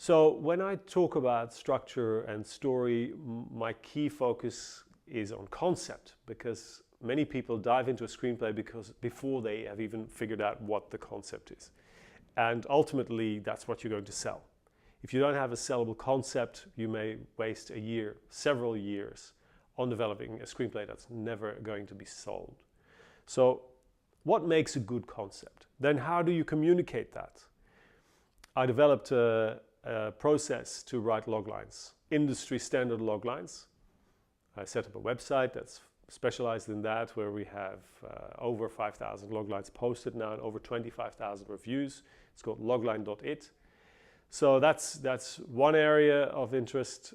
So when I talk about structure and story, my key focus is on concept, because many people dive into a screenplay before they have even figured out what the concept is. And ultimately, that's what you're going to sell. If you don't have a sellable concept, you may waste a year, several years on developing a screenplay that's never going to be sold. So what makes a good concept? Then how do you communicate that? I developed a process to write loglines, industry standard loglines. I set up a website that's specialized in that, where we have over 5,000 loglines posted now and over 25,000 reviews. It's called logline.it. So that's one area of interest.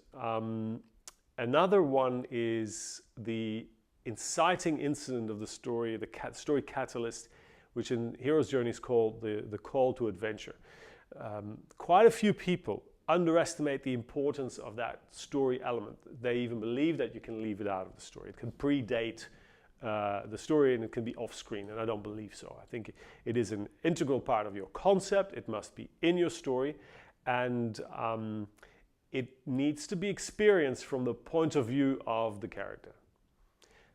Another one is the inciting incident of the story, the story catalyst, which in Hero's Journey is called the call to adventure. Quite a few people underestimate the importance of that story element. They even believe that you can leave it out of the story. It can predate the story and it can be off-screen, and I don't believe so. I think it is an integral part of your concept. It must be in your story, and it needs to be experienced from the point of view of the character.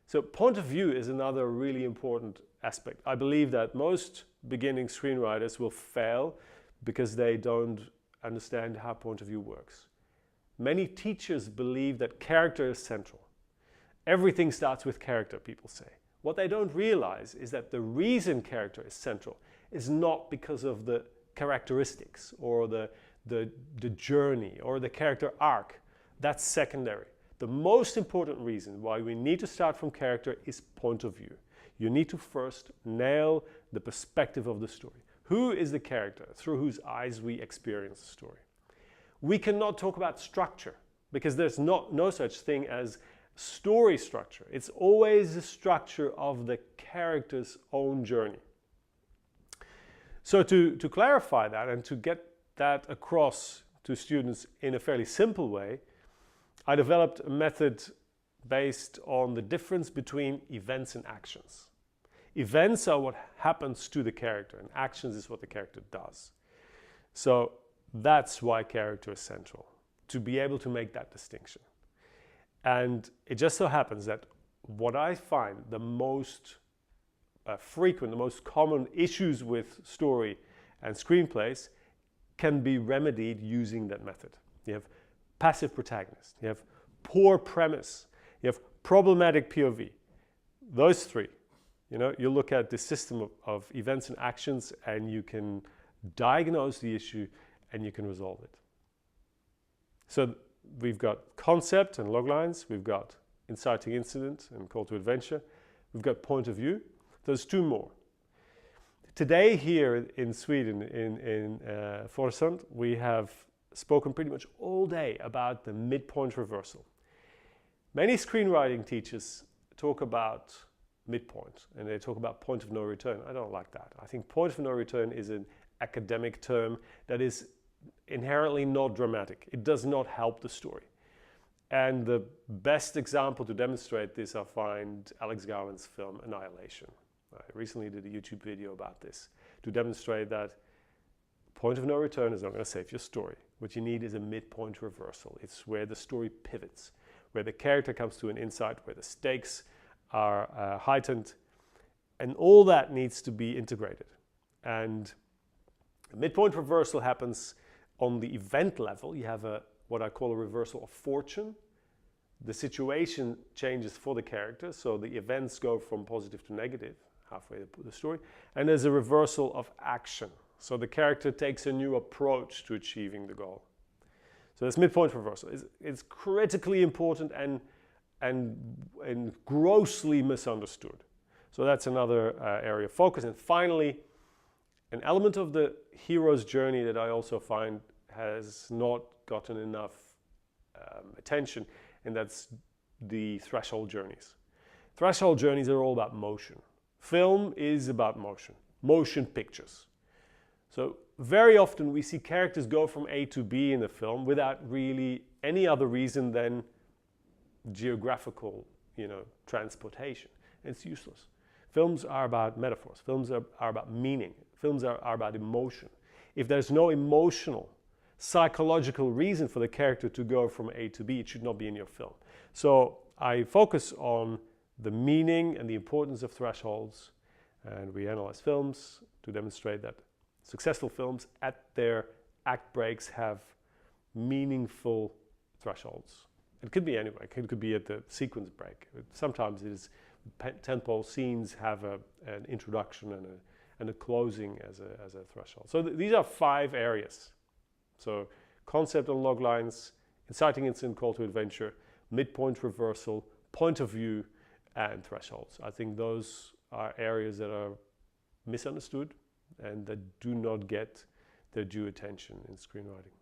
So point of view is another really important aspect. I believe that most beginning screenwriters will fail because they don't understand how point of view works. Many teachers believe that character is central. Everything starts with character, people say. What they don't realize is that the reason character is central is not because of the characteristics or the journey or the character arc. That's secondary. The most important reason why we need to start from character is point of view. You need to first nail the perspective of the story. Who is the character through whose eyes we experience the story? We cannot talk about structure because there's no such thing as story structure. It's always the structure of the character's own journey. So to clarify that and to get that across to students in a fairly simple way, I developed a method based on the difference between events and actions. Events are what happens to the character, and actions is what the character does. So that's why character is central, to be able to make that distinction. And it just so happens that what I find the most frequent, the most common issues with story and screenplays can be remedied using that method. You have passive protagonist, you have poor premise, you have problematic POV. Those three. You look at the system of events and actions, and you can diagnose the issue and you can resolve it. So we've got concept and loglines, we've got inciting incident and call to adventure, we've got point of view. There's two more. Today here in Sweden, in Forsund, we have spoken pretty much all day about the midpoint reversal. Many screenwriting teachers talk about midpoint, and they talk about point of no return. I don't like that. I think point of no return is an academic term that is inherently not dramatic. It does not help the story. And the best example to demonstrate this, I find Alex Garland's film Annihilation. I recently did a YouTube video about this to demonstrate that point of no return is not going to save your story. What you need is a midpoint reversal. It's where the story pivots, where the character comes to an insight, where the stakes are heightened, and all that needs to be integrated. And a midpoint reversal happens on the event level. You have what I call a reversal of fortune. The situation changes for the character, so the events go from positive to negative halfway through the story. And there's a reversal of action, so the character takes a new approach to achieving the goal. So this midpoint reversal is critically important and grossly misunderstood. So that's another area of focus. And finally, an element of the hero's journey that I also find has not gotten enough attention, and that's the threshold journeys. Threshold journeys are all about motion. Film is about motion, motion pictures. So very often we see characters go from A to B in the film without really any other reason than geographical, transportation. It's useless. Films are about metaphors. Films are about meaning. Films are about emotion. If there's no emotional psychological reason for the character to go from A to B, it should not be in your film. So I focus on the meaning and the importance of thresholds, and we analyze films to demonstrate that successful films at their act breaks have meaningful thresholds. It could be anywhere. It could be at the sequence break. Sometimes it is tentpole scenes have an introduction and a closing as a threshold. So these are 5 areas. So concept on log lines, inciting incident, call to adventure, midpoint reversal, point of view, and thresholds. I think those are areas that are misunderstood and that do not get their due attention in screenwriting.